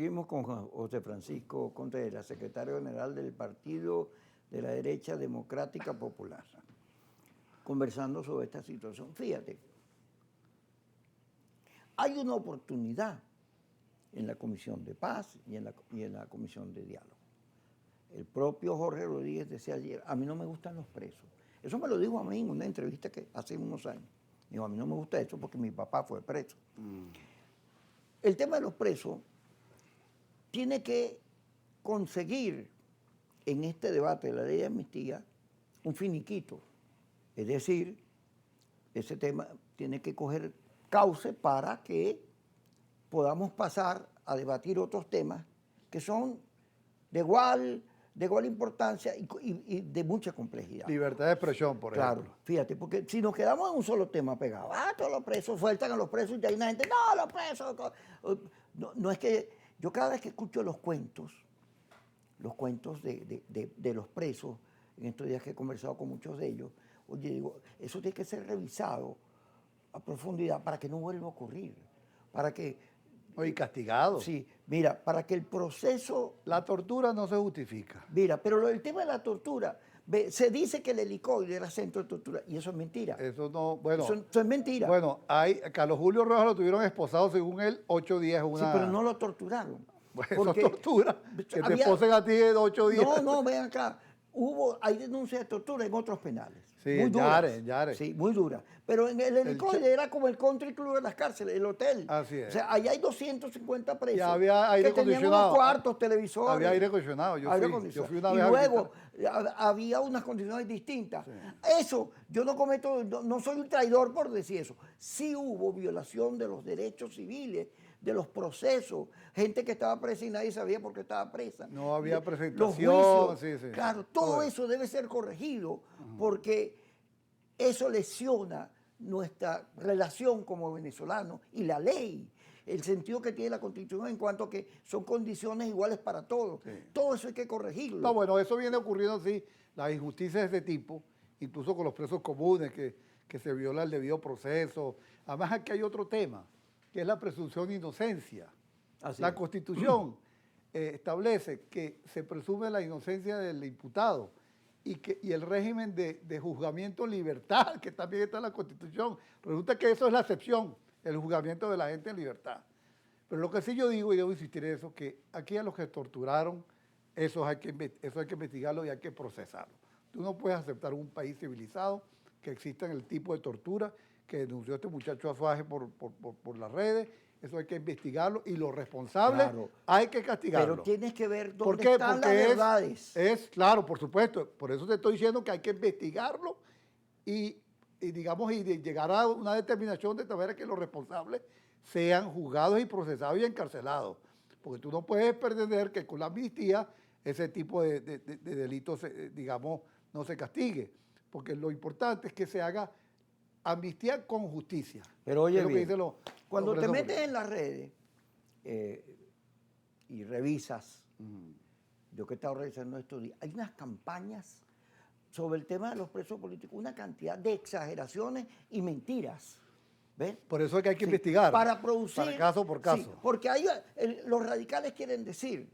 seguimos con José Francisco Contreras, secretario general del Partido de la Derecha Democrática Popular, conversando sobre esta situación. Fíjate, hay una oportunidad en la Comisión de Paz y en la Comisión de Diálogo. El propio Jorge Rodríguez decía ayer, a mí no me gustan los presos. Eso me lo dijo a mí en una entrevista que hace unos años. Dijo, a mí no me gusta eso porque mi papá fue preso. El tema de los presos tiene que conseguir en este debate de la ley de amnistía un finiquito. Es decir, ese tema tiene que coger cauce para que podamos pasar a debatir otros temas que son de igual importancia y de mucha complejidad. Libertad de expresión, por ejemplo. Claro, fíjate, porque si nos quedamos en un solo tema pegado, todos los presos, sueltan a los presos y hay una gente, no, los presos. No es que yo cada vez que escucho los cuentos de los presos, en estos días que he conversado con muchos de ellos, oye, digo, eso tiene que ser revisado a profundidad para que no vuelva a ocurrir, para que... Y castigado. Sí, mira, para que el proceso... La tortura no se justifica. Mira, pero el tema de la tortura, se dice que el helicoide era centro de tortura, y eso es mentira. Eso no, bueno... Eso es mentira. Bueno, Carlos Julio Rojas lo tuvieron esposado, según él, 8 días. Sí, pero no lo torturaron. Bueno, eso es tortura. Que te esposen a ti de 8 días. No, ven acá. Hay denuncias de tortura en otros penales. Sí, muy duras. Yare. Sí, muy duras. Pero en el helicoide era como el country club de las cárceles, el hotel. Así es. O sea, ahí hay 250 presos. Y había aire que tenían acondicionado. Unos cuartos, televisores. Había aire acondicionado. Yo fui una vez y luego había unas condiciones distintas. Sí. Eso, yo no cometo, no soy un traidor por decir eso. Sí hubo violación de los derechos civiles, de los procesos, gente que estaba presa y nadie sabía por qué estaba presa. No había presentación. Los juicios, sí. Claro, todo eso debe ser corregido porque eso lesiona nuestra relación como venezolanos y la ley, el sentido que tiene la Constitución en cuanto a que son condiciones iguales para todos. Sí. Todo eso hay que corregirlo. No, bueno, eso viene ocurriendo así, las injusticias de ese tipo, incluso con los presos comunes, que se viola el debido proceso. Además, aquí hay otro tema, que es la presunción de inocencia. Así la Constitución establece que se presume la inocencia del imputado y el régimen de juzgamiento en libertad, que también está en la Constitución. Resulta que eso es la excepción, el juzgamiento de la gente en libertad. Pero lo que sí yo digo, y debo insistir en eso, que aquí a los que torturaron, eso hay que investigarlo y hay que procesarlo. Tú no puedes aceptar en un país civilizado que exista el tipo de tortura que denunció este muchacho Azuaje por las redes. Eso hay que investigarlo y los responsables hay que castigarlos. Pero tienes que ver dónde están las verdades. Claro, por supuesto. Por eso te estoy diciendo que hay que investigarlo y llegar a una determinación de saber que los responsables sean juzgados y procesados y encarcelados. Porque tú no puedes pretender que con la amnistía ese tipo de delitos, no se castigue. Porque lo importante es que se haga amnistía con justicia. Pero oye, bien, cuando te metes en las redes y revisas, yo que he estado revisando estos días, hay unas campañas sobre el tema de los presos políticos, una cantidad de exageraciones y mentiras. ¿Ves? Por eso es que hay que investigar. Para producir. Para caso por caso. Sí, porque los radicales quieren decir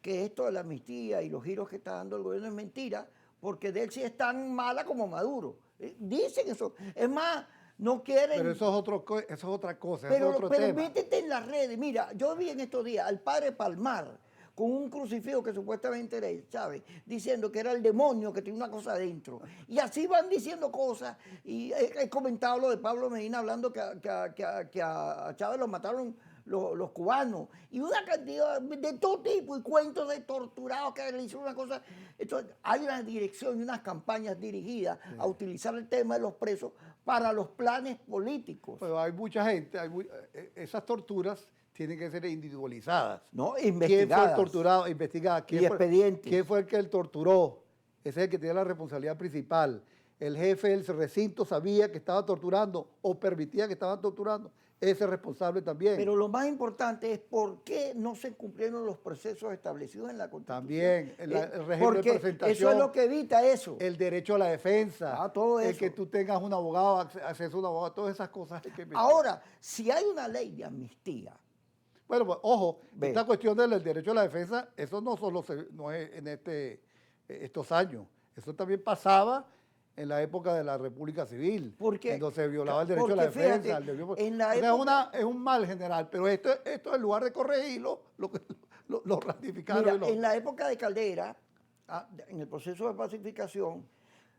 que esto de la amnistía y los giros que está dando el gobierno es mentira, porque de él sí es tan mala como Maduro. Dicen eso. Es más, no quieren... Pero eso es otra cosa, pero, es otro tema. Pero métete en las redes. Mira, yo vi en estos días al padre Palmar con un crucifijo que supuestamente era él, Chávez, diciendo que era el demonio que tenía una cosa adentro. Y así van diciendo cosas. Y he comentado lo de Pablo Medina hablando que a Chávez lo mataron los cubanos. Y una cantidad de todo tipo, y cuentos de torturados que le hicieron una cosa. Entonces, hay una dirección y unas campañas dirigidas a utilizar el tema de los presos para los planes políticos. Pero hay mucha gente, esas torturas tienen que ser individualizadas. No, investigadas. ¿Quién fue el torturado? Investigadas. Expedientes. ¿Quién fue el que él torturó? Ese es el que tiene la responsabilidad principal. El jefe del recinto sabía que estaba torturando o permitía que estaban torturando. Ese es responsable también. Pero lo más importante es por qué no se cumplieron los procesos establecidos en la Constitución. También el régimen de presentación. Eso es lo que evita eso. El derecho a la defensa. Todo eso. El que tú tengas un abogado, acceso a un abogado, todas esas cosas hay que investigar. Ahora, si hay una ley de amnistía, Bueno, pues, ojo, Ve. esta cuestión del derecho a la defensa, eso no solo no es en estos años, eso también pasaba en la época de la República Civil, Porque- cuando se violaba el derecho a la porque fíjate, defensa. en la o sea, época- es un mal general, pero esto en lugar de corregirlo, lo ratificaron. Mira, y lo- en la época de Caldera, en el proceso de pacificación,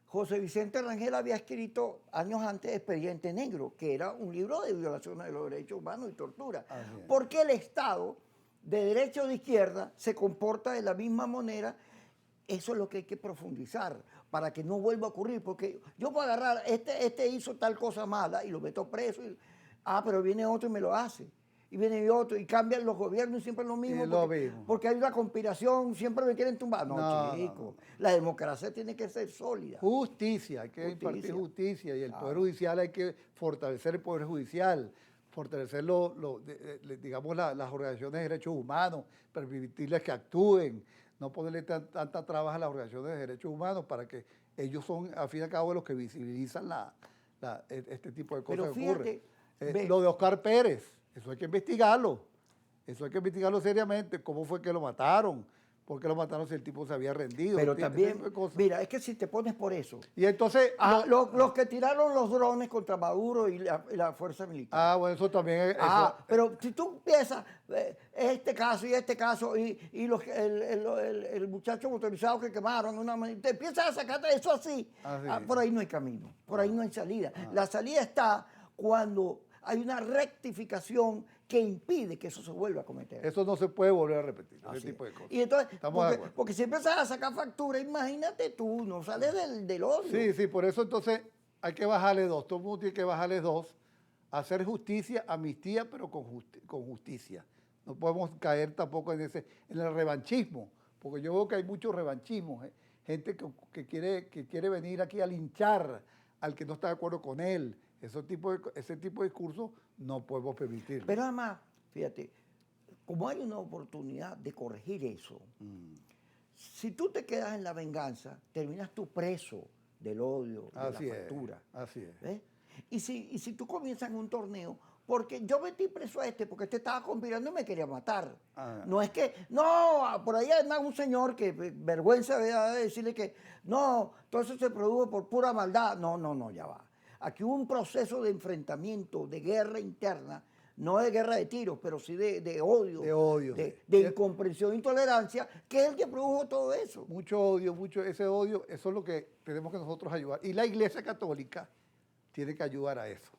José Vicente Rangel había escrito años antes Expediente Negro, que era un libro de violaciones de los derechos humanos y tortura. Así es. Porque el Estado, de derecha o de izquierda, se comporta de la misma manera. Eso es lo que hay que profundizar para que no vuelva a ocurrir. Porque yo puedo agarrar, este hizo tal cosa mala y lo meto preso. Pero viene otro y me lo hace. Y viene otro y cambian los gobiernos y siempre es lo mismo. Es lo porque, mismo. porque hay una conspiración, siempre me quieren tumbar. No, No, chico. no. La democracia tiene que ser sólida. Justicia, hay que impartir justicia y el Poder Judicial hay que fortalecer el Poder Judicial, fortalecer digamos, las organizaciones de derechos humanos, permitirles que actúen, no ponerle tanta trabas a las organizaciones de derechos humanos para que ellos son, al fin y al cabo, los que visibilizan este tipo de cosas Pero que ocurren. fíjate, Lo de Oscar Pérez, eso hay que investigarlo. Eso hay que investigarlo seriamente. ¿Cómo fue que lo mataron? ¿Por qué lo mataron si el tipo se había rendido? pero ¿Entiendes? también, Ese tipo de cosas. mira, es que si te pones por eso, Y entonces... los que tiraron los drones contra Maduro y la fuerza militar. bueno, eso también es... Pero si tú empiezas este caso y el muchacho motorizado que quemaron, te empiezas a sacarte eso así. Por ahí no hay camino, por ahí no hay salida. La salida está cuando hay una rectificación que impide que eso se vuelva a cometer. Eso no se puede volver a repetir, Así ese tipo de cosas. Y entonces, Estamos de acuerdo. porque si empiezas a sacar factura, imagínate tú, no sales del odio. Sí, por eso entonces hay que bajarle dos. Todo el mundo tiene que bajarle dos. Hacer justicia, amnistía, pero con justicia. No podemos caer tampoco en el revanchismo, porque yo veo que hay mucho revanchismo. Gente que quiere venir aquí a linchar al que no está de acuerdo con él. Ese tipo de discursos no podemos permitirlo. Pero además, fíjate, como hay una oportunidad de corregir eso, si tú te quedas en la venganza, terminas tú preso del odio, de Así la es, factura. así es. ¿Ves? Y si tú comienzas en un torneo, porque yo metí preso a porque este estaba conspirando y me quería matar. No es que, no, por ahí hay un señor que vergüenza de decirle que, no, todo eso se produjo por pura maldad. No, ya va. Aquí hubo un proceso de enfrentamiento, de guerra interna, no de guerra de tiros, pero sí de odio. De odio. De incomprensión e intolerancia, que es el que produjo todo eso. Mucho odio, ese odio, eso es lo que tenemos que nosotros ayudar. Y la Iglesia Católica tiene que ayudar a eso.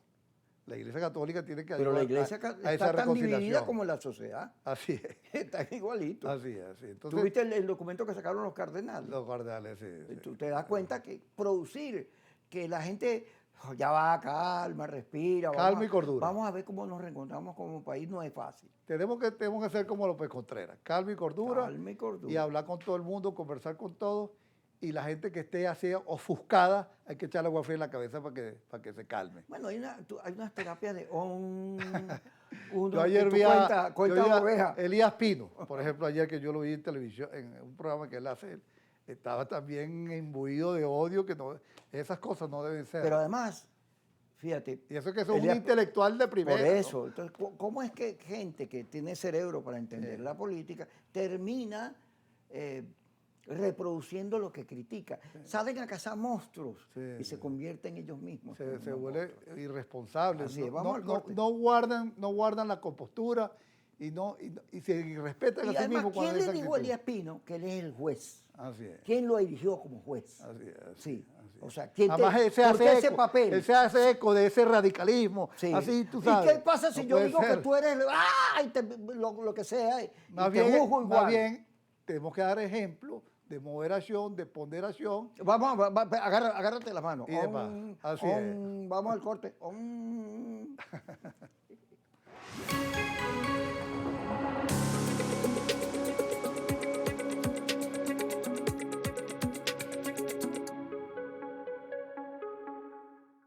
La Iglesia Católica tiene que ayudar Pero la Iglesia a esa está tan dividida reconciliación. como la sociedad. Así es. Están igualitos. Así es. Así. ¿Tú Entonces, viste el documento que sacaron los cardenales? los cardenales, sí. Tú te das cuenta que producir, que la gente ya va, calma, respira. Calma y cordura. Vamos a ver cómo nos reencontramos como país, no es fácil. Tenemos que ser como López Contreras, calma y cordura. Calma y cordura. Y hablar con todo el mundo, conversar con todos. Y la gente que esté así ofuscada, hay que echarle agua fría en la cabeza para que se calme. Bueno, hay unas terapias de Yo ayer vi a oveja. Elías Pino, por ejemplo, ayer que yo lo vi en televisión, en un programa que él hace, estaba también imbuido de odio, que no, esas cosas no deben ser. Pero además, fíjate. Y eso que es un intelectual de primera. Por eso. ¿No? Entonces, ¿cómo es que gente que tiene cerebro para entender la política termina reproduciendo lo que critica? Salen a cazar monstruos y se convierten ellos mismos. Se vuelve irresponsable. Así es, vamos al corte. No guardan la compostura y se respetan a sí mismos. ¿Quién le dijo a Elías Pino que él es el juez? Así es. ¿Quién lo eligió como juez? Así es. Sí. Así es. O sea, ¿quién además, ¿por qué ese papel? Él se hace eco de ese radicalismo. Sí. Así, tú sabes. ¿Y qué pasa si yo digo que tú eres lo que sea? Más bien, tenemos que dar ejemplo de moderación, de ponderación. Vamos, agárrate la mano. Y de paz. Así es. Vamos al corte.